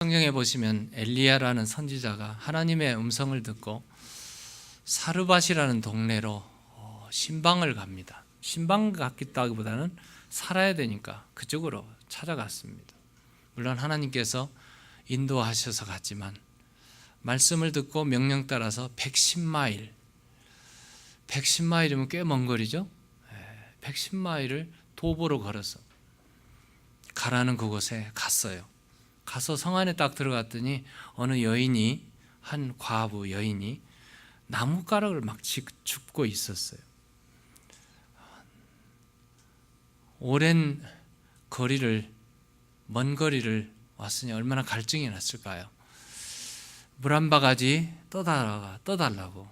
성경에 보시면 엘리야라는 선지자가 하나님의 음성을 듣고 사르밧이라는 동네로 신방을 갑니다. 신방 갔다기보다는 살아야 되니까 그쪽으로 찾아갔습니다. 물론 하나님께서 인도하셔서 갔지만 말씀을 듣고 명령 따라서 110마일, 110마일이면 꽤 먼 거리죠. 110마일을 도보로 걸어서 가라는 그곳에 갔어요. 가서 성 안에 딱 들어갔더니 어느 여인이, 한 과부 여인이 나뭇가락을 막 줍고 있었어요. 오랜 거리를, 먼 거리를 왔으니 얼마나 갈증이 났을까요? 물 한 바가지 떠달라고.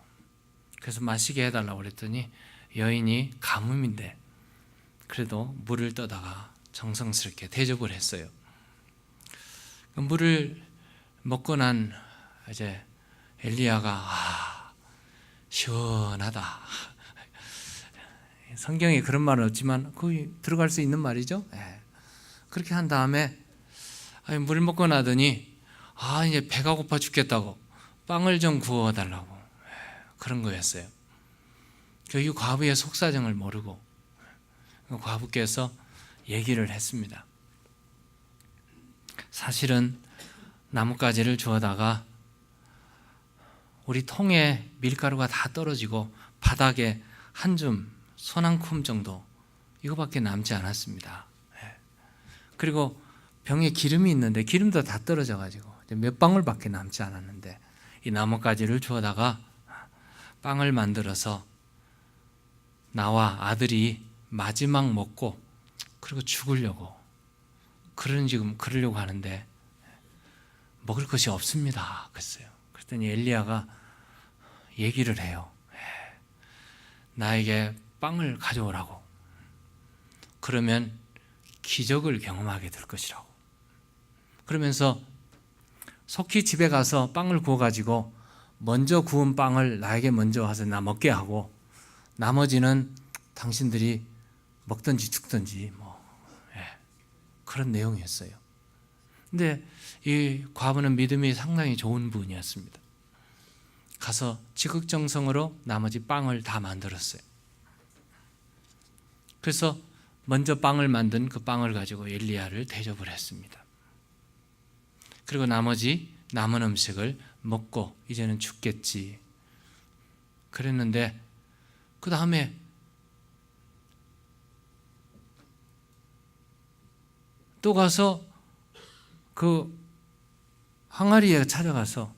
그래서 마시게 해달라고 그랬더니 여인이 가뭄인데 그래도 물을 떠다가 정성스럽게 대접을 했어요. 물을 먹고 난 이제 엘리야가 시원하다. 성경에 그런 말은 없지만 거기 들어갈 수 있는 말이죠. 그렇게 한 다음에 물 먹고 나더니 이제 배가 고파 죽겠다고 빵을 좀 구워달라고 그런 거였어요. 이 과부의 속사정을 모르고 과부께서 얘기를 했습니다. 사실은 나뭇가지를 주워다가 우리 통에 밀가루가 다 떨어지고 바닥에 한 줌, 손 한 쿰 정도 이거밖에 남지 않았습니다. 그리고 병에 기름이 있는데 기름도 다 떨어져가지고 몇 방울밖에 남지 않았는데 이 나뭇가지를 주워다가 빵을 만들어서 나와 아들이 마지막 먹고 그리고 죽으려고 그러려고 하는데 먹을 것이 없습니다. 그랬어요. 그랬더니 엘리야가 얘기를 해요. 나에게 빵을 가져오라고. 그러면 기적을 경험하게 될 것이라고. 그러면서 속히 집에 가서 빵을 구워가지고 먼저 구운 빵을 나에게 먼저 와서 나 먹게 하고 나머지는 당신들이 먹든지 죽든지 그런 내용이었어요. 근데 이 과부는 믿음이 상당히 좋은 분이었습니다. 가서 지극정성으로 나머지 빵을 다 만들었어요. 그래서 먼저 빵을 만든 그 빵을 가지고 엘리야를 대접을 했습니다. 그리고 나머지 남은 음식을 먹고 이제는 죽겠지 그랬는데 그 다음에 또 가서 그 항아리에 찾아가서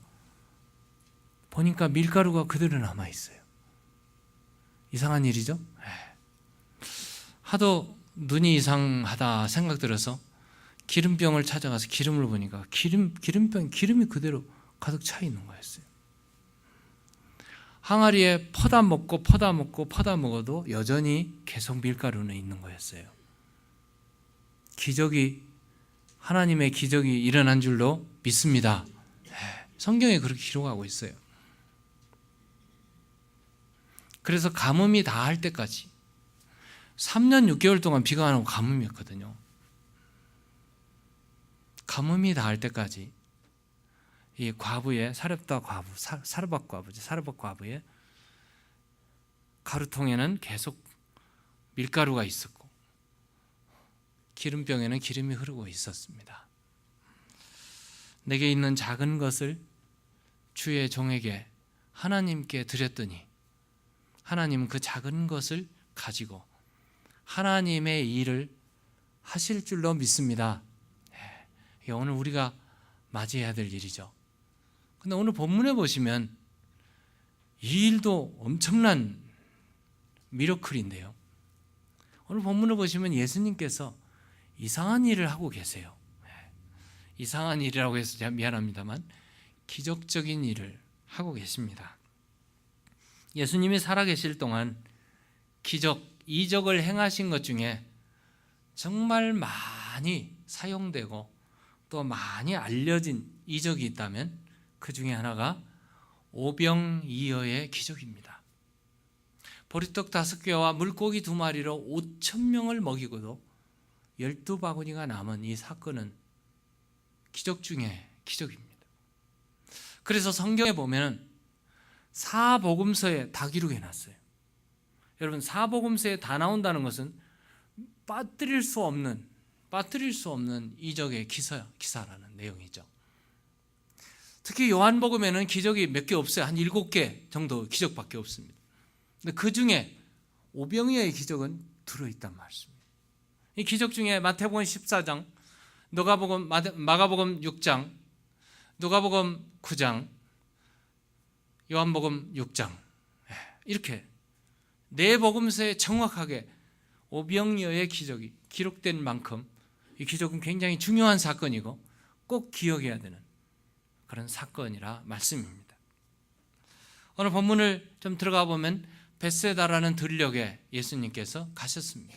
보니까 밀가루가 그대로 남아있어요. 이상한 일이죠? 하도 눈이 이상하다 생각 들어서 기름병을 찾아가서 기름을 보니까 기름이 그대로 가득 차 있는 거였어요. 항아리에 퍼다 먹어도 여전히 계속 밀가루는 있는 거였어요. 하나님의 기적이 일어난 줄로 믿습니다. 성경에 그렇게 기록하고 있어요. 그래서 가뭄이 다 할 때까지 3년 6개월 동안 비가 안 오고 가뭄이었거든요. 가뭄이 다 할 때까지 이 과부의 사르밧 과부의 가루통에는 계속 밀가루가 있었고 기름병에는 기름이 흐르고 있었습니다. 내게 있는 작은 것을 주의 종에게 하나님께 드렸더니 하나님은 그 작은 것을 가지고 하나님의 일을 하실 줄로 믿습니다. 이게 오늘 우리가 맞이해야 될 일이죠. 근데 오늘 본문에 보시면 이 일도 엄청난 미러클인데요. 오늘 본문을 보시면 예수님께서 이상한 일을 하고 계세요. 이상한 일이라고 해서 제가 미안합니다만 기적적인 일을 하고 계십니다. 예수님이 살아계실 동안 기적, 이적을 행하신 것 중에 정말 많이 사용되고 또 많이 알려진 이적이 있다면 그 중에 하나가 오병이어의 기적입니다. 보리떡 5개와 물고기 2마리로 5,000명을 먹이고도 12바구니가 남은 이 사건은 기적 중에 기적입니다. 그래서 성경에 보면 사복음서에 다 기록해 놨어요. 여러분, 사복음서에 다 나온다는 것은 빠뜨릴 수 없는 이적의 기사라는 내용이죠. 특히 요한복음에는 기적이 몇 개 없어요. 한 7개 정도 기적밖에 없습니다. 근데 그 중에 오병이어의 기적은 들어있단 말씀입니다. 이 기적 중에 마태복음 14장, 마가복음 6장, 누가복음 9장, 요한복음 6장, 이렇게 네 복음서에 정확하게 오병이어의 기적이 기록된 만큼 이 기적은 굉장히 중요한 사건이고 꼭 기억해야 되는 그런 사건이라 말씀입니다. 오늘 본문을 좀 들어가 보면 벳세다라는 들녘에 예수님께서 가셨습니다.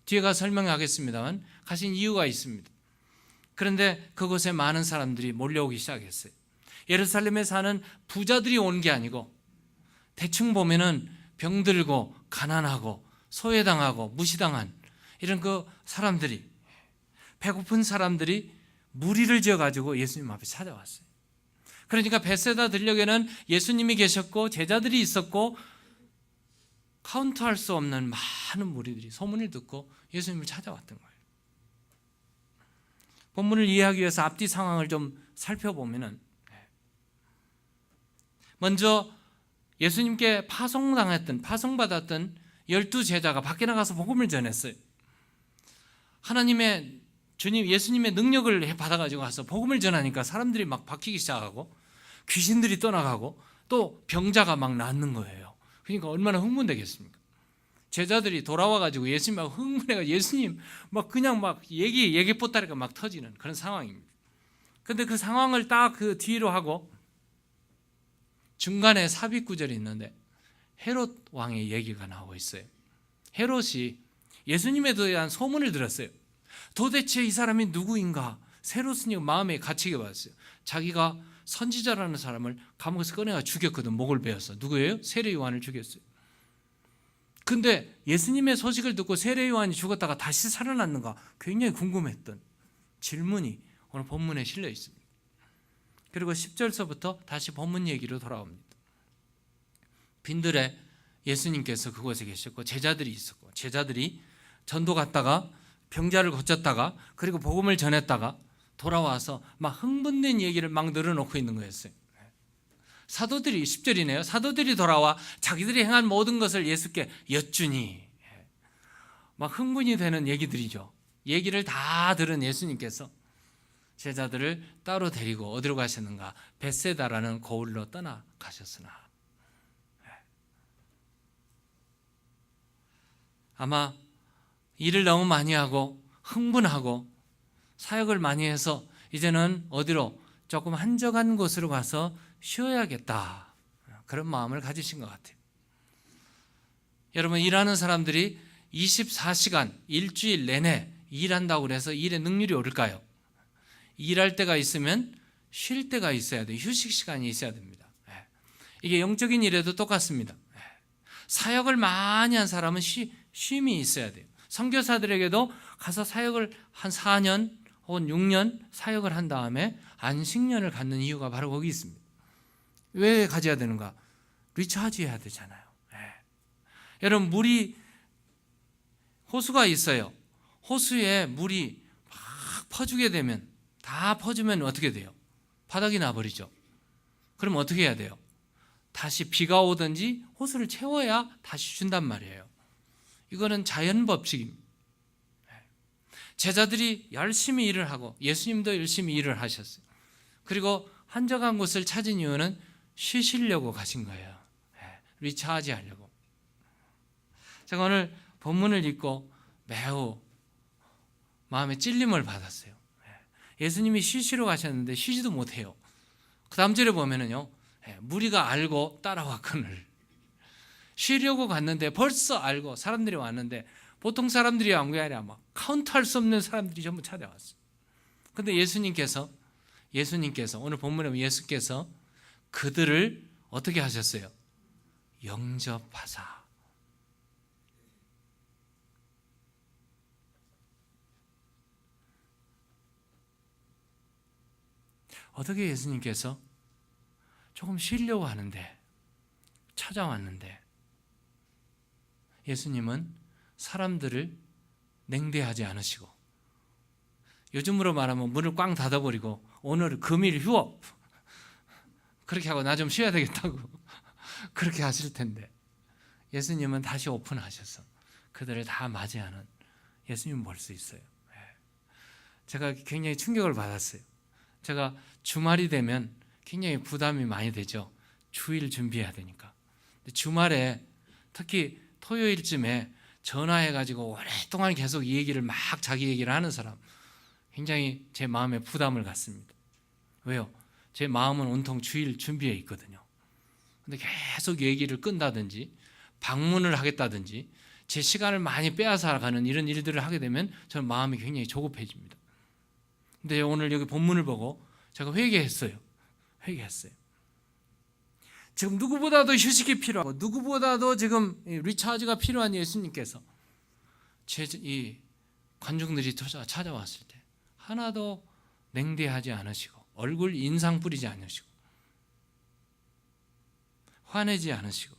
뒤에 가서 설명하겠습니다만 가신 이유가 있습니다. 그런데 그곳에 많은 사람들이 몰려오기 시작했어요. 예루살렘에 사는 부자들이 온 게 아니고 대충 보면은 병들고 가난하고 소외당하고 무시당한 이런 그 사람들이, 배고픈 사람들이 무리를 지어가지고 예수님 앞에 찾아왔어요. 그러니까 벳세다 들녘에는 예수님이 계셨고 제자들이 있었고 카운트할 수 없는 많은 무리들이 소문을 듣고 예수님을 찾아왔던 거예요. 본문을 이해하기 위해서 앞뒤 상황을 좀 살펴보면은, 먼저 예수님께 파송받았던 12제자가 밖에 나가서 복음을 전했어요. 하나님의 주님 예수님의 능력을 받아가지고 가서 복음을 전하니까 사람들이 막 바뀌기 시작하고 귀신들이 떠나가고 또 병자가 막 낫는 거예요. 그러니까 얼마나 흥분되겠습니까? 제자들이 돌아와가지고 예수님 막 흥분해가지고 예수님 막 그냥 막 얘기 보따리가 막 터지는 그런 상황입니다. 근데 그 상황을 딱 그 뒤로 하고 중간에 삽입 구절이 있는데 헤롯 왕의 얘기가 나오고 있어요. 헤롯이 예수님에 대한 소문을 들었어요. 도대체 이 사람이 누구인가? 헤롯은 마음에 갇히게 받았어요. 자기가 선지자라는 사람을 감옥에서 꺼내가 죽였거든. 목을 베어서. 누구예요? 세례 요한을 죽였어요. 근데 예수님의 소식을 듣고 세례 요한이 죽었다가 다시 살아났는가 굉장히 궁금했던 질문이 오늘 본문에 실려 있습니다. 그리고 10절서부터 다시 본문 얘기로 돌아옵니다. 빈들에 예수님께서 그곳에 계셨고 제자들이 있었고 제자들이 전도 갔다가 병자를 고쳤다가 그리고 복음을 전했다가 돌아와서 막 흥분된 얘기를 막 늘어놓고 있는 거였어요. 사도들이 10절이네요. 사도들이 돌아와 자기들이 행한 모든 것을 예수께 여쭈니 막 흥분이 되는 얘기들이죠. 얘기를 다 들은 예수님께서 제자들을 따로 데리고 어디로 가셨는가? 벳세다라는 고을로 떠나가셨으나 아마 일을 너무 많이 하고 흥분하고 사역을 많이 해서 이제는 어디로 조금 한적한 곳으로 가서 쉬어야겠다 그런 마음을 가지신 것 같아요. 여러분, 일하는 사람들이 24시간 일주일 내내 일한다고 그래서 일의 능률이 오를까요? 일할 때가 있으면 쉴 때가 있어야 돼요. 휴식 시간이 있어야 됩니다. 이게 영적인 일에도 똑같습니다. 사역을 많이 한 사람은 쉼이 있어야 돼요. 선교사들에게도 가서 사역을 한 4년 혹은 6년 사역을 한 다음에 안식년을 갖는 이유가 바로 거기 있습니다. 왜 가져야 되는가? 리차지 해야 되잖아요. 여러분, 호수가 있어요. 호수에 물이 막 퍼주게 되면, 다 퍼주면 어떻게 돼요? 바닥이 나버리죠. 그럼 어떻게 해야 돼요? 다시 비가 오든지 호수를 채워야 다시 준단 말이에요. 이거는 자연 법칙입니다. 제자들이 열심히 일을 하고 예수님도 열심히 일을 하셨어요. 그리고 한적한 곳을 찾은 이유는 쉬시려고 가신 거예요. 리차지 하려고. 제가 오늘 본문을 읽고 매우 마음에 찔림을 받았어요. 예수님이 쉬시러 가셨는데 쉬지도 못해요. 그 다음 절에 보면은요, 무리가 알고 따라왔거늘. 쉬려고 갔는데 벌써 알고 사람들이 왔는데 보통 사람들이 온 게 아니라 막 카운트할 수 없는 사람들이 전부 찾아왔어요. 그런데 예수님께서 오늘 본문에 예수께서 그들을 어떻게 하셨어요? 영접하사. 어떻게 예수님께서 조금 쉬려고 하는데 찾아왔는데 예수님은 사람들을 냉대하지 않으시고 요즘으로 말하면 문을 꽝 닫아버리고 오늘 금일 휴업 그렇게 하고 나 좀 쉬어야 되겠다고 그렇게 하실 텐데 예수님은 다시 오픈하셔서 그들을 다 맞이하는 예수님을 볼 수 있어요. 제가 굉장히 충격을 받았어요. 제가 주말이 되면 굉장히 부담이 많이 되죠. 주일 준비해야 되니까. 주말에 특히 토요일쯤에 전화해가지고 오랫동안 계속 이 얘기를 막 자기 얘기를 하는 사람 굉장히 제 마음에 부담을 갖습니다. 왜요? 제 마음은 온통 주일 준비해 있거든요. 근데 계속 얘기를 끈다든지 방문을 하겠다든지 제 시간을 많이 빼앗아 가는 이런 일들을 하게 되면 저는 마음이 굉장히 조급해집니다. 근데 오늘 여기 본문을 보고 제가 회개했어요. 지금 누구보다도 휴식이 필요하고 누구보다도 지금 리차지가 필요한 예수님께서 이 관중들이 찾아왔을 때 하나도 냉대하지 않으시고 얼굴 인상 뿌리지 않으시고 화내지 않으시고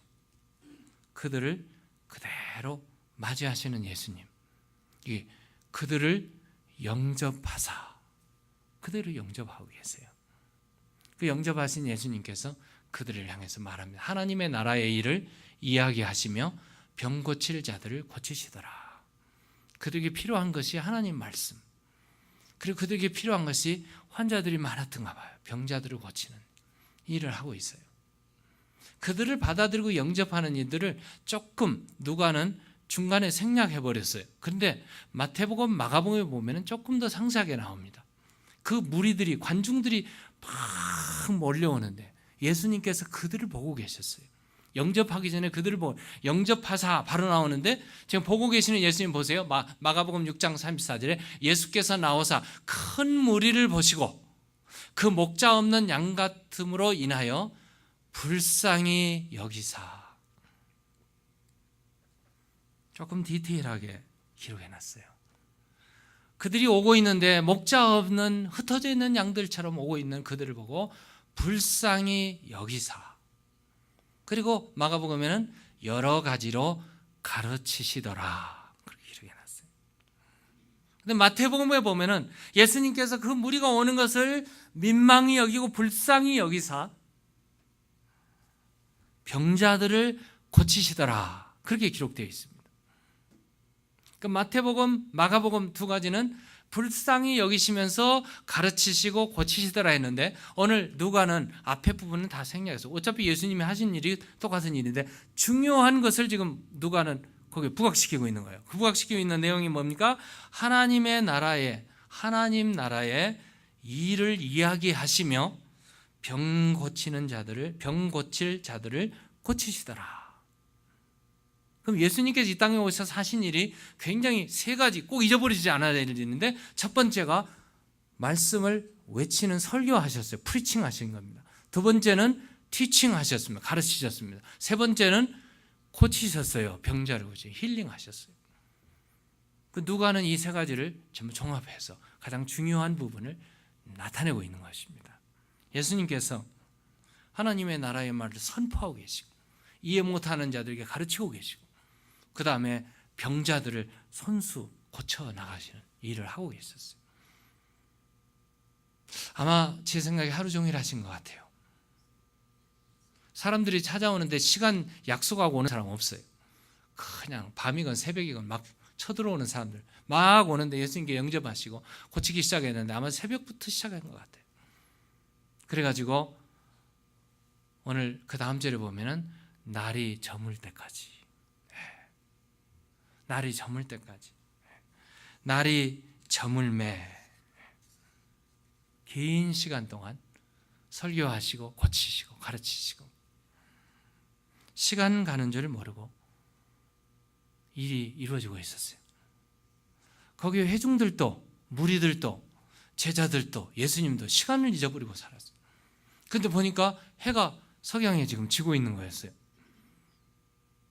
그들을 그대로 맞이하시는 예수님, 그들을 영접하사 그들을 영접하고 계세요. 그 영접하신 예수님께서 그들을 향해서 말합니다. 하나님의 나라의 일을 이야기하시며 병 고칠 자들을 고치시더라. 그들에게 필요한 것이 하나님 말씀, 그리고 그들에게 필요한 것이 환자들이 많았던가 봐요. 병자들을 고치는 일을 하고 있어요. 그들을 받아들이고 영접하는 이들을 조금 누가는 중간에 생략해버렸어요. 그런데 마태복음, 마가복음에 보면 조금 더 상세하게 나옵니다. 그 무리들이, 관중들이 막 몰려오는데 예수님께서 그들을 보고 계셨어요. 영접하기 전에 그들을 보고 영접하사 바로 나오는데 지금 보고 계시는 예수님 보세요. 마가복음 6장 34절에 예수께서 나오사 큰 무리를 보시고 그 목자 없는 양 같음으로 인하여 불쌍히 여기사. 조금 디테일하게 기록해놨어요. 그들이 오고 있는데 목자 없는 흩어져 있는 양들처럼 오고 있는 그들을 보고 불쌍히 여기사. 그리고 마가복음에는 여러 가지로 가르치시더라. 그렇게 기록해놨어요. 근데 마태복음에 보면은 예수님께서 그 무리가 오는 것을 민망히 여기고 불쌍히 여기사 병자들을 고치시더라. 그렇게 기록되어 있습니다. 그 마태복음, 마가복음 두 가지는 불쌍히 여기시면서 가르치시고 고치시더라 했는데 오늘 누가는 앞에 부분은 다 생략해서 어차피 예수님이 하신 일이 똑같은 일인데 중요한 것을 지금 누가는 거기에 부각시키고 있는 거예요. 그 부각시키고 있는 내용이 뭡니까? 하나님 나라의 일을 이야기하시며 병 고칠 자들을 고치시더라. 그럼 예수님께서 이 땅에 오셔서 하신 일이 굉장히 세 가지 꼭 잊어버리지 않아야 될 일인데 첫 번째가 말씀을 외치는 설교하셨어요. 프리칭 하신 겁니다. 두 번째는 티칭 하셨습니다. 가르치셨습니다. 세 번째는 고치셨어요. 병자를 고치 힐링 하셨어요. 그 누가는 이 세 가지를 전부 종합해서 가장 중요한 부분을 나타내고 있는 것입니다. 예수님께서 하나님의 나라의 말을 선포하고 계시고 이해 못하는 자들에게 가르치고 계시고 그 다음에 병자들을 손수 고쳐 나가시는 일을 하고 계셨어요. 아마 제 생각에 하루 종일 하신 것 같아요. 사람들이 찾아오는데 시간 약속하고 오는 사람 없어요. 그냥 밤이건 새벽이건 막 쳐들어오는 사람들 막 오는데 예수님께 영접하시고 고치기 시작했는데 아마 새벽부터 시작한 것 같아요. 그래가지고 오늘 그 다음 절에 보면은 날이 저물 때까지 날이 저물매 긴 시간 동안 설교하시고 고치시고 가르치시고 시간 가는 줄 모르고 일이 이루어지고 있었어요. 거기에 회중들도 무리들도 제자들도 예수님도 시간을 잊어버리고 살았어요. 그런데 보니까 해가 석양에 지금 지고 있는 거였어요.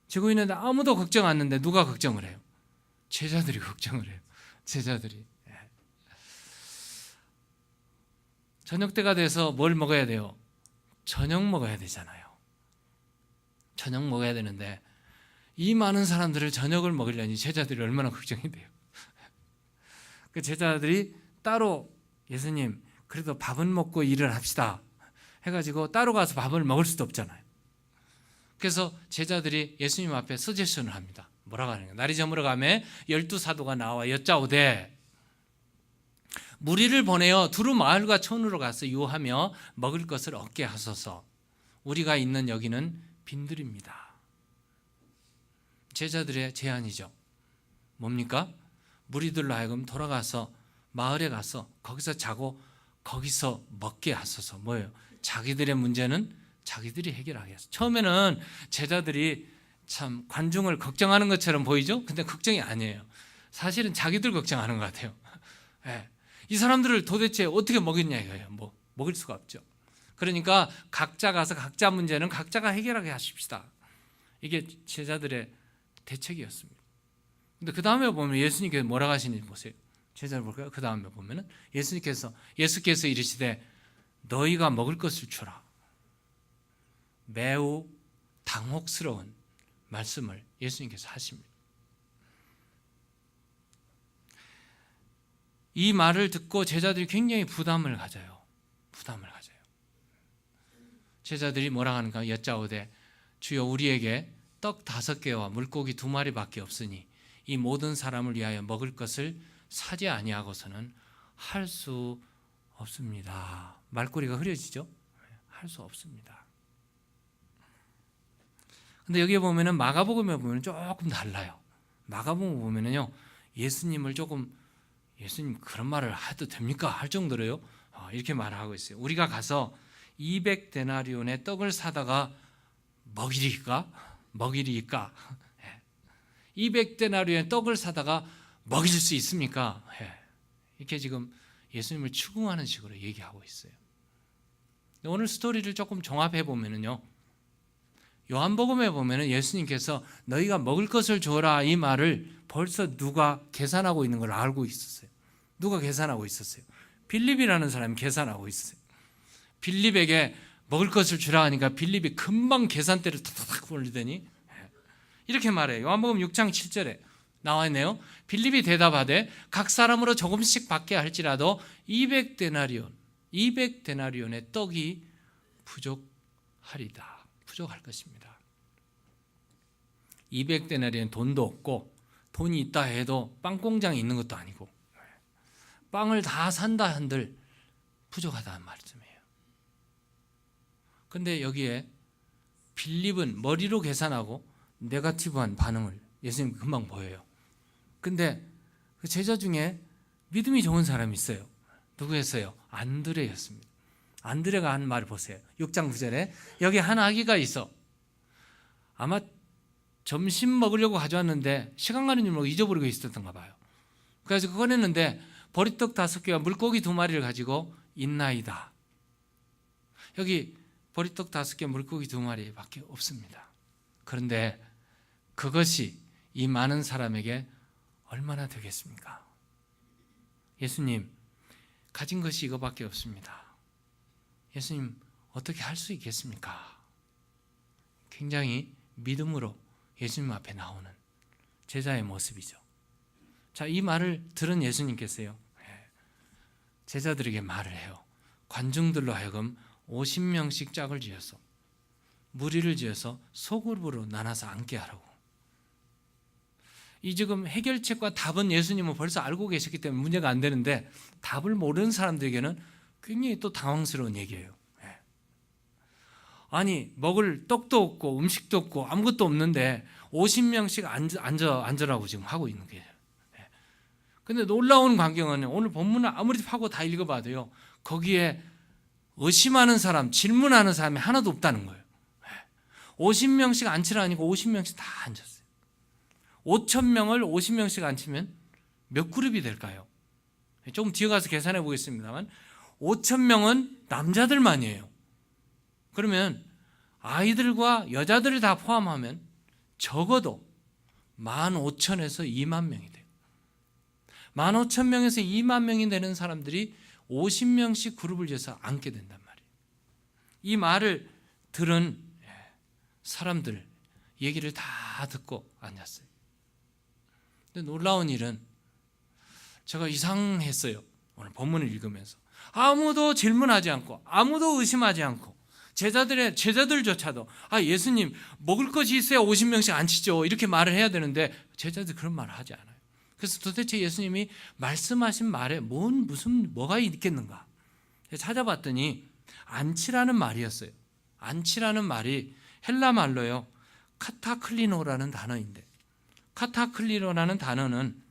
지고 있는데 아무도 걱정 안 했는데 누가 걱정을 해요? 제자들이 걱정을 해요. 제자들이. 저녁 때가 돼서 뭘 먹어야 돼요? 저녁 먹어야 되잖아요. 저녁 먹어야 되는데 이 많은 사람들을 저녁을 먹이려니 제자들이 얼마나 걱정이 돼요. 그 제자들이 따로 예수님 그래도 밥은 먹고 일을 합시다 해가지고 따로 가서 밥을 먹을 수도 없잖아요. 그래서 제자들이 예수님 앞에 서제션을 합니다. 뭐라고 하는 거예요? 날이 저물어 가매 12사도가 나와 여짜오되 무리를 보내어 두루 마을과 촌으로 가서 유하며 먹을 것을 얻게 하소서. 우리가 있는 여기는 빈들입니다. 제자들의 제안이죠. 뭡니까? 무리들로 하여금 돌아가서 마을에 가서 거기서 자고 거기서 먹게 하소서. 뭐예요? 자기들의 문제는 자기들이 해결하게 하소서. 처음에는 제자들이 참 관중을 걱정하는 것처럼 보이죠? 근데 걱정이 아니에요. 사실은 자기들 걱정하는 것 같아요. 네. 이 사람들을 도대체 어떻게 먹였냐 이거예요. 뭐 먹일 수가 없죠. 그러니까 각자 가서 각자 문제는 각자가 해결하게 하십시다. 이게 제자들의 대책이었습니다. 근데 그 다음에 보면 예수님께서 뭐라고 하시는지 보세요. 제자를 볼까요? 그 다음에 보면은 예수께서 이르시되 너희가 먹을 것을 주라. 매우 당혹스러운 말씀을 예수님께서 하십니다. 이 말을 듣고 제자들이 굉장히 부담을 가져요. 제자들이 뭐라 하는가? 여짜오되 주여 우리에게 떡 5개와 물고기 2마리밖에 없으니 이 모든 사람을 위하여 먹을 것을 사지 아니하고서는 할 수 없습니다. 말꼬리가 흐려지죠? 할 수 없습니다. 근데 여기에 보면은 마가복음에 보면 조금 달라요. 마가복음 보면은요 예수님을 조금 예수님 그런 말을 해도 됩니까? 할 정도로요. 이렇게 말하고 있어요. 우리가 가서 200데나리온의 떡을 사다가 먹이리까? 200데나리온의 떡을 사다가 먹일 수 있습니까? 이렇게 지금 예수님을 추궁하는 식으로 얘기하고 있어요. 오늘 스토리를 조금 종합해 보면은요. 요한복음에 보면은 예수님께서 너희가 먹을 것을 줘라 이 말을 벌써 누가 계산하고 있는 걸 알고 있었어요. 누가 계산하고 있었어요? 빌립이라는 사람이 계산하고 있었어요. 빌립에게 먹을 것을 주라 하니까 빌립이 금방 계산대를 탁탁 돌리더니 이렇게 말해요. 요한복음 6장 7절에 나와 있네요. 빌립이 대답하되 각 사람으로 조금씩 받게 할지라도 200데나리온의 떡이 부족하리다. 부족할 것입니다. 200데나리온 돈도 없고 돈이 있다 해도 빵 공장이 있는 것도 아니고 빵을 다 산다 한들 부족하다는 말씀이에요. 그런데 여기에 빌립은 머리로 계산하고 네거티브한 반응을 예수님 금방 보여요. 근데 그 제자 중에 믿음이 좋은 사람이 있어요. 누구였어요? 안드레였습니다. 안드레가 한 말을 보세요. 6장 9절에 여기 한 아기가 있어. 아마 점심 먹으려고 가져왔는데 시간 가는 줄 모르고 잊어버리고 있었던가 봐요. 그래서 꺼냈는데 보리떡 5개와 물고기 2마리를 가지고 있나이다. 여기 보리떡 5개, 물고기 2마리밖에 없습니다. 그런데 그것이 이 많은 사람에게 얼마나 되겠습니까? 예수님, 가진 것이 이거밖에 없습니다. 예수님, 어떻게 할 수 있겠습니까? 굉장히 믿음으로 예수님 앞에 나오는 제자의 모습이죠. 자, 이 말을 들은 예수님께서요, 제자들에게 말을 해요. 관중들로 하여금 50명씩 짝을 지어서 무리를 지어서 소그룹으로 나눠서 앉게 하라고. 이 지금 해결책과 답은 예수님은 벌써 알고 계셨기 때문에 문제가 안 되는데 답을 모르는 사람들에게는 굉장히 또 당황스러운 얘기예요. 아니 먹을 떡도 없고 음식도 없고 아무것도 없는데 50명씩 앉으라고 지금 하고 있는 거예요. 근데 놀라운 광경은 오늘 본문을 아무리 파고 다 읽어봐도요 거기에 의심하는 사람, 질문하는 사람이 하나도 없다는 거예요. 50명씩 앉히라니까 50명씩 다 앉았어요. 5,000명을 50명씩 앉히면 몇 그룹이 될까요? 조금 뒤에 가서 계산해 보겠습니다만 5,000명은 남자들만이에요. 그러면 아이들과 여자들을 다 포함하면 적어도 15,000에서 2만 명이 돼요. 15,000명에서 2만 명이 되는 사람들이 50명씩 그룹을 지어서 앉게 된단 말이에요. 이 말을 들은 사람들 얘기를 다 듣고 앉았어요. 근데 놀라운 일은 제가 이상했어요. 오늘 본문을 읽으면서 아무도 질문하지 않고 아무도 의심하지 않고 제자들조차도 예수님 뭐글 것이 있어야 50명씩 앉히죠 이렇게 말을 해야 되는데 제자들 그런 말을 하지 않아요. 그래서 도대체 예수님이 말씀하신 말에 뭐가 있겠는가 찾아봤더니 앉히라는 말이었어요. 앉히라는 말이 헬라 말로요 카타클리노라는 단어인데, 카타클리노라는 단어는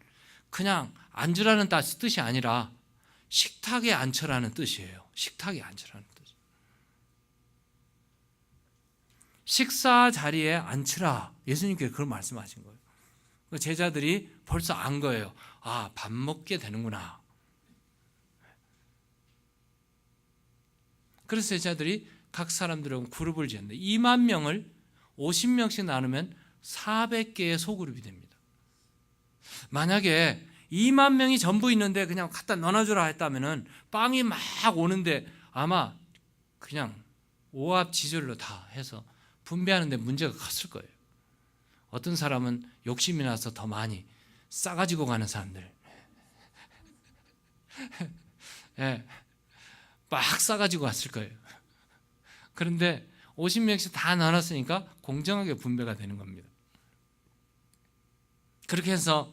그냥 앉으라는 뜻이 아니라 식탁에 앉혀라는 뜻이에요. 식탁에 앉혀라는 뜻. 식사 자리에 앉히라. 예수님께서 그걸 말씀하신 거예요. 제자들이 벌써 안 거예요. 밥 먹게 되는구나. 그래서 제자들이 각 사람들은 그룹을 지었는데 2만 명을 50명씩 나누면 400개의 소그룹이 됩니다. 만약에 2만 명이 전부 있는데 그냥 갖다 넣어주라 했다면 빵이 막 오는데 아마 그냥 오합지졸로 다 해서 분배하는데 문제가 컸을 거예요. 어떤 사람은 욕심이 나서 더 많이 싸가지고 가는 사람들 막 싸가지고 왔을 거예요. 그런데 50명씩 다 나눴으니까 공정하게 분배가 되는 겁니다. 그렇게 해서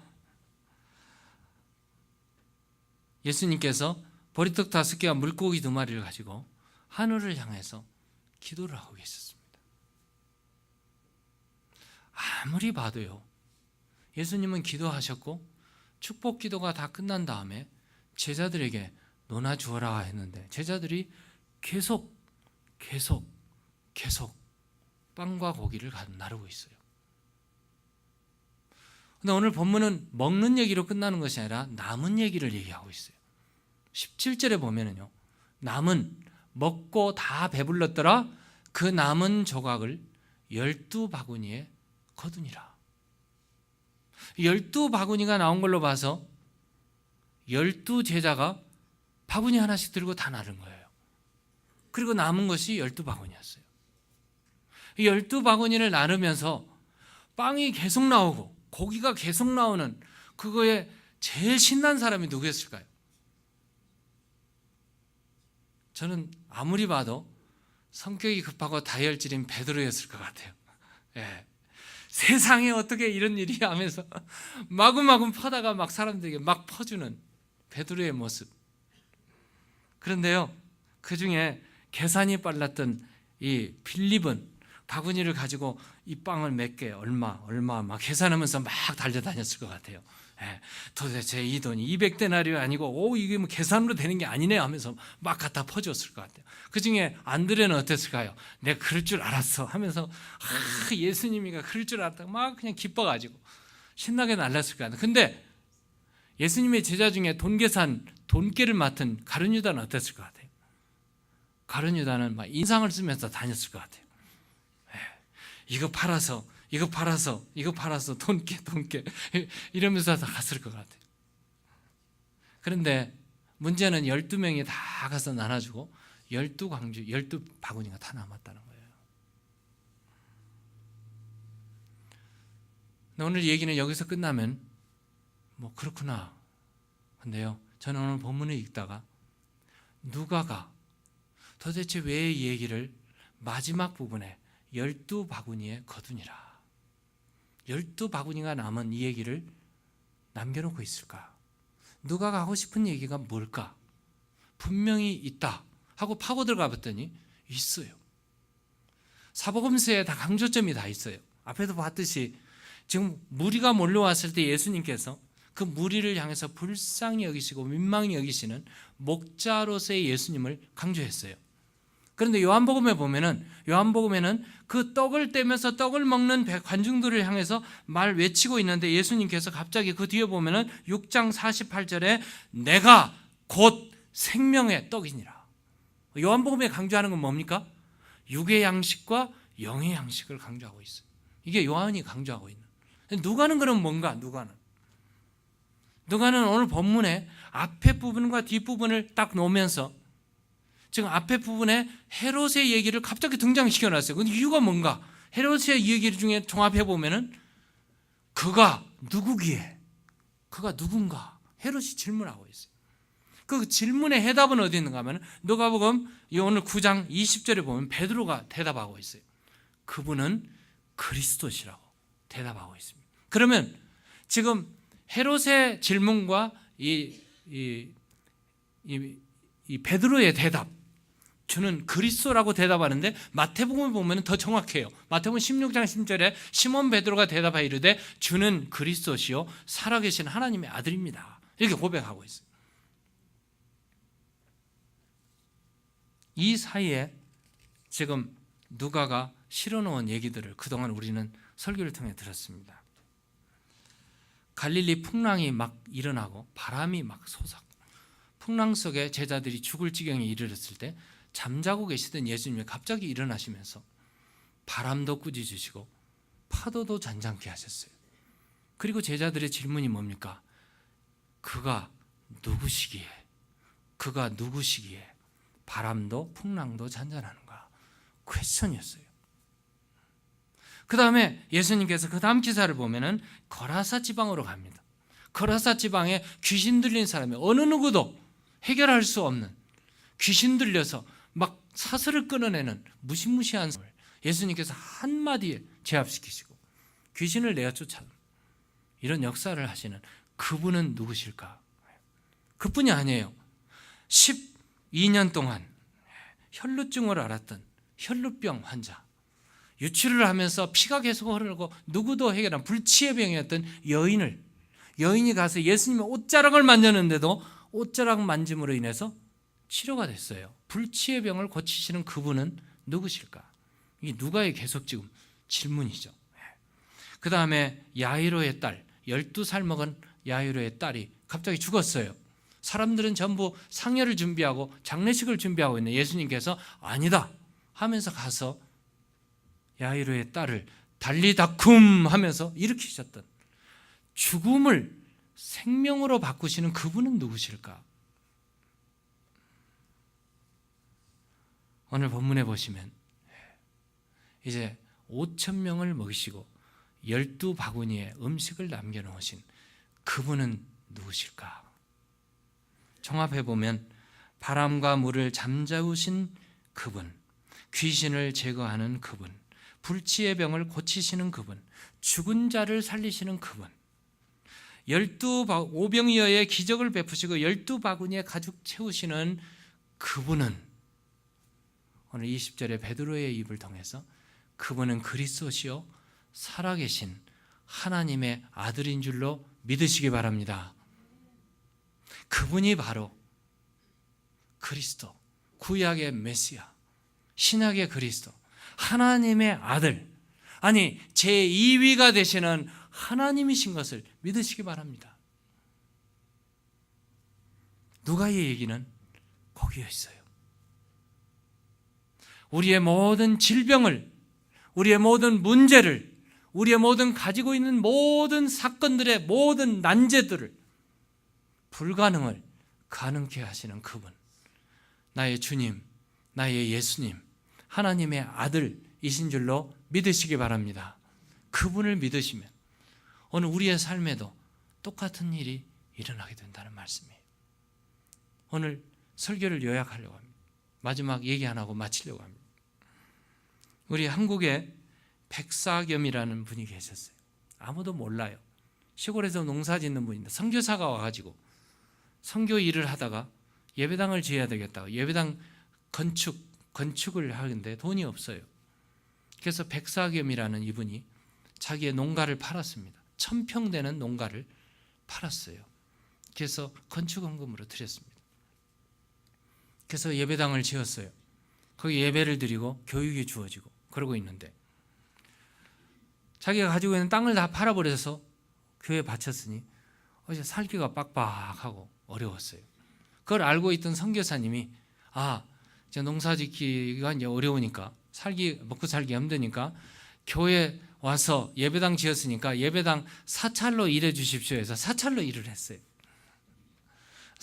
예수님께서 보리떡 5개와 물고기 2마리를 가지고 하늘을 향해서 기도를 하고 계셨습니다. 아무리 봐도요, 예수님은 기도하셨고 축복 기도가 다 끝난 다음에 제자들에게 너나 주어라 했는데 제자들이 계속 빵과 고기를 나르고 있어요. 근데 오늘 본문은 먹는 얘기로 끝나는 것이 아니라 남은 얘기를 얘기하고 있어요. 17절에 보면은요, 남은 먹고 다 배불렀더라 그 남은 조각을 12바구니에 거두니라. 12바구니가 나온 걸로 봐서 12제자가 바구니 하나씩 들고 다 나른 거예요. 그리고 남은 것이 12바구니였어요. 12바구니를 나르면서 빵이 계속 나오고 고기가 계속 나오는 그거에 제일 신난 사람이 누구였을까요? 저는 아무리 봐도 성격이 급하고 다혈질인 베드로였을 것 같아요. 세상에 어떻게 이런 일이 하면서 마구마구 퍼다가 막 사람들에게 막 퍼주는 베드로의 모습. 그런데요, 그 중에 계산이 빨랐던 이 빌립은 바구니를 가지고 이 빵을 몇 개, 얼마 막 계산하면서 막 달려다녔을 것 같아요. 도대체 이 돈이 200데나리오 아니고 이게 뭐 계산으로 되는 게 아니네 하면서 막 갖다 퍼줬을 것 같아요. 그 중에 안드레는 어땠을까요? 내가 그럴 줄 알았어 하면서 예수님이가 그럴 줄 알았다고 막 그냥 기뻐가지고 신나게 날랐을 것 같아요. 근데 예수님의 제자 중에 돈깨를 맡은 가룟 유다는 어땠을 것 같아요? 가룟 유다는 막 인상을 쓰면서 다녔을 것 같아요. 이거 팔아서 돈깨 이러면서 다 갔을 것 같아요. 그런데 문제는 12명이 다 가서 나눠주고 12바구니가 다 남았다는 거예요. 오늘 얘기는 여기서 끝나면 뭐 그렇구나. 근데요, 저는 오늘 본문을 읽다가 누가가 도대체 왜 이 얘기를 마지막 부분에 12바구니에 거두니라, 12바구니가 남은 이 얘기를 남겨놓고 있을까? 누가가 하고 싶은 얘기가 뭘까? 분명히 있다 하고 파고 들어가 봤더니 있어요. 사복음서에 다 강조점이 다 있어요. 앞에도 봤듯이 지금 무리가 몰려왔을 때 예수님께서 그 무리를 향해서 불쌍히 여기시고 민망히 여기시는 목자로서의 예수님을 강조했어요. 그런데 요한복음에는 그 떡을 떼면서 떡을 먹는 관중들을 향해서 말 외치고 있는데 예수님께서 갑자기 그 뒤에 보면은 6장 48절에 내가 곧 생명의 떡이니라. 요한복음에 강조하는 건 뭡니까? 육의 양식과 영의 양식을 강조하고 있어요. 이게 요한이 강조하고 있는. 누가는 그럼 뭔가? 누가는 누가는 오늘 본문에 앞에 부분과 뒷부분을 딱 놓으면서 지금 앞에 부분에 헤롯의 얘기를 갑자기 등장시켜 놨어요. 근데 이유가 뭔가? 헤롯의 얘기 중에 종합해 보면은 그가 누구기에? 그가 누군가? 헤롯이 질문하고 있어요. 그 질문의 해답은 어디 있는가 하면 누가복음 오늘 9장 20절에 보면 베드로가 대답하고 있어요. 그분은 그리스도시라고 대답하고 있습니다. 그러면 지금 헤롯의 질문과 이 베드로의 대답, 주는 그리스도라고 대답하는데 마태복음을 보면 더 정확해요. 마태복음 16장 10절에 시몬 베드로가 대답하여 이르되 주는 그리스도시요 살아계신 하나님의 아들입니다. 이렇게 고백하고 있어요. 이 사이에 지금 누가가 실어놓은 얘기들을 그동안 우리는 설교를 통해 들었습니다. 갈릴리 풍랑이 막 일어나고 바람이 막 솟았고 풍랑 속에 제자들이 죽을 지경에 이르렀을 때 잠자고 계시던 예수님이 갑자기 일어나시면서 바람도 꾸짖으시고 파도도 잔잔케 하셨어요. 그리고 제자들의 질문이 뭡니까? 그가 누구시기에 바람도 풍랑도 잔잔하는가? 퀘스천이었어요. 그 다음에 예수님께서 그 다음 기사를 보면은 거라사 지방으로 갑니다. 거라사 지방에 귀신 들린 사람이 어느 누구도 해결할 수 없는 귀신 들려서 막 사슬을 끊어내는 무시무시한 사람을 예수님께서 한마디에 제압시키시고 귀신을 내어 쫓아오는 이런 역사를 하시는 그분은 누구실까? 그뿐이 아니에요. 12년 동안 혈루증을 앓았던 혈루병 환자, 유출을 하면서 피가 계속 흐르고 누구도 해결한 불치의 병이었던 여인이 가서 예수님의 옷자락을 만졌는데도 옷자락 만짐으로 인해서 치료가 됐어요. 불치의 병을 고치시는 그분은 누구실까? 이게 누가의 계속 지금 질문이죠. 그 다음에 야이로의 딸, 12살 먹은 야이로의 딸이 갑자기 죽었어요. 사람들은 전부 상여를 준비하고 장례식을 준비하고 있는 예수님께서 아니다 하면서 가서 야이로의 딸을 달리다쿰 하면서 일으키셨던 죽음을 생명으로 바꾸시는 그분은 누구실까? 오늘 본문에 보시면 이제 5,000명을 먹이시고 12바구니에 음식을 남겨놓으신 그분은 누구실까? 종합해 보면 바람과 물을 잠재우신 그분, 귀신을 제거하는 그분, 불치의 병을 고치시는 그분, 죽은 자를 살리시는 그분, 5병이어의 기적을 베푸시고 12바구니에 가득 채우시는 그분은 오늘 20절에 베드로의 입을 통해서 그분은 그리스도시요 살아계신 하나님의 아들인 줄로 믿으시기 바랍니다. 그분이 바로 그리스도, 구약의 메시아, 신약의 그리스도, 하나님의 아들, 아니 제2위가 되시는 하나님이신 것을 믿으시기 바랍니다. 누가의 얘기는 거기에 있어요. 우리의 모든 질병을, 우리의 모든 문제를, 우리의 모든 가지고 있는 모든 사건들의 모든 난제들을, 불가능을 가능케 하시는 그분, 나의 주님, 나의 예수님, 하나님의 아들이신 줄로 믿으시기 바랍니다. 그분을 믿으시면 오늘 우리의 삶에도 똑같은 일이 일어나게 된다는 말씀이에요. 오늘 설교를 요약하려고 합니다. 마지막 얘기 하나 하고 마치려고 합니다. 우리 한국에 백사겸이라는 분이 계셨어요. 아무도 몰라요. 시골에서 농사 짓는 분인데 선교사가 와가지고 선교 일을 하다가 예배당을 지어야 되겠다고 예배당 건축을 하는데 돈이 없어요. 그래서 백사겸이라는 이분이 자기의 농가를 팔았습니다. 1,000평 되는 농가를 팔았어요. 그래서 건축헌금으로 드렸습니다. 그래서 예배당을 지었어요. 거기 예배를 드리고 교육이 주어지고 그러고 있는데 자기가 가지고 있는 땅을 다 팔아버려서 교회에 바쳤으니 이제 살기가 빡빡하고 어려웠어요. 그걸 알고 있던 선교사님이 이제 농사 짓기가 이제 어려우니까 먹고 살기 힘드니까 교회 와서 예배당 지었으니까 예배당 사찰로 일해 주십시오 해서 사찰로 일을 했어요.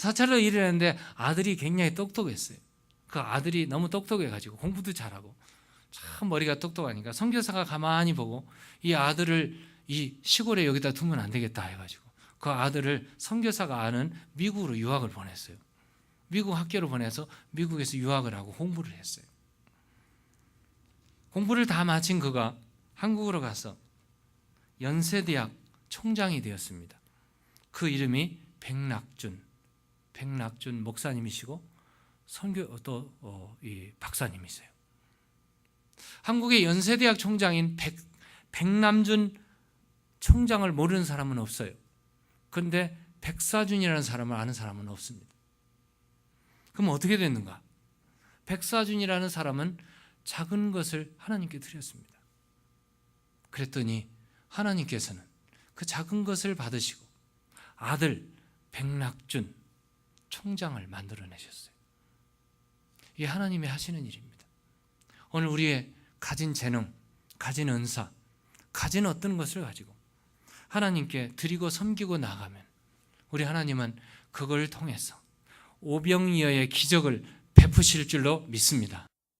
사찰로 일을 했는데 아들이 굉장히 똑똑했어요. 그 아들이 너무 똑똑해가지고 공부도 잘하고 참 머리가 똑똑하니까 선교사가 가만히 보고 이 아들을 이 시골에 여기다 두면 안 되겠다 해가지고 그 아들을 선교사가 아는 미국으로 유학을 보냈어요. 미국 학교로 보내서 미국에서 유학을 하고 공부를 했어요. 공부를 다 마친 그가 한국으로 가서 연세대학 총장이 되었습니다. 그 이름이 백낙준 목사님이시고 선교 또 박사님이세요. 한국의 연세대학 총장인 백남준 총장을 모르는 사람은 없어요. 그런데 백사준이라는 사람을 아는 사람은 없습니다. 그럼 어떻게 됐는가? 백사준이라는 사람은 작은 것을 하나님께 드렸습니다. 그랬더니 하나님께서는 그 작은 것을 받으시고 아들 백낙준 총장을 만들어내셨어요. 이게 하나님이 하시는 일입니다. 오늘 우리의 가진 재능, 가진 은사, 가진 어떤 것을 가지고 하나님께 드리고 섬기고 나가면 우리 하나님은 그걸 통해서 오병이어의 기적을 베푸실 줄로 믿습니다.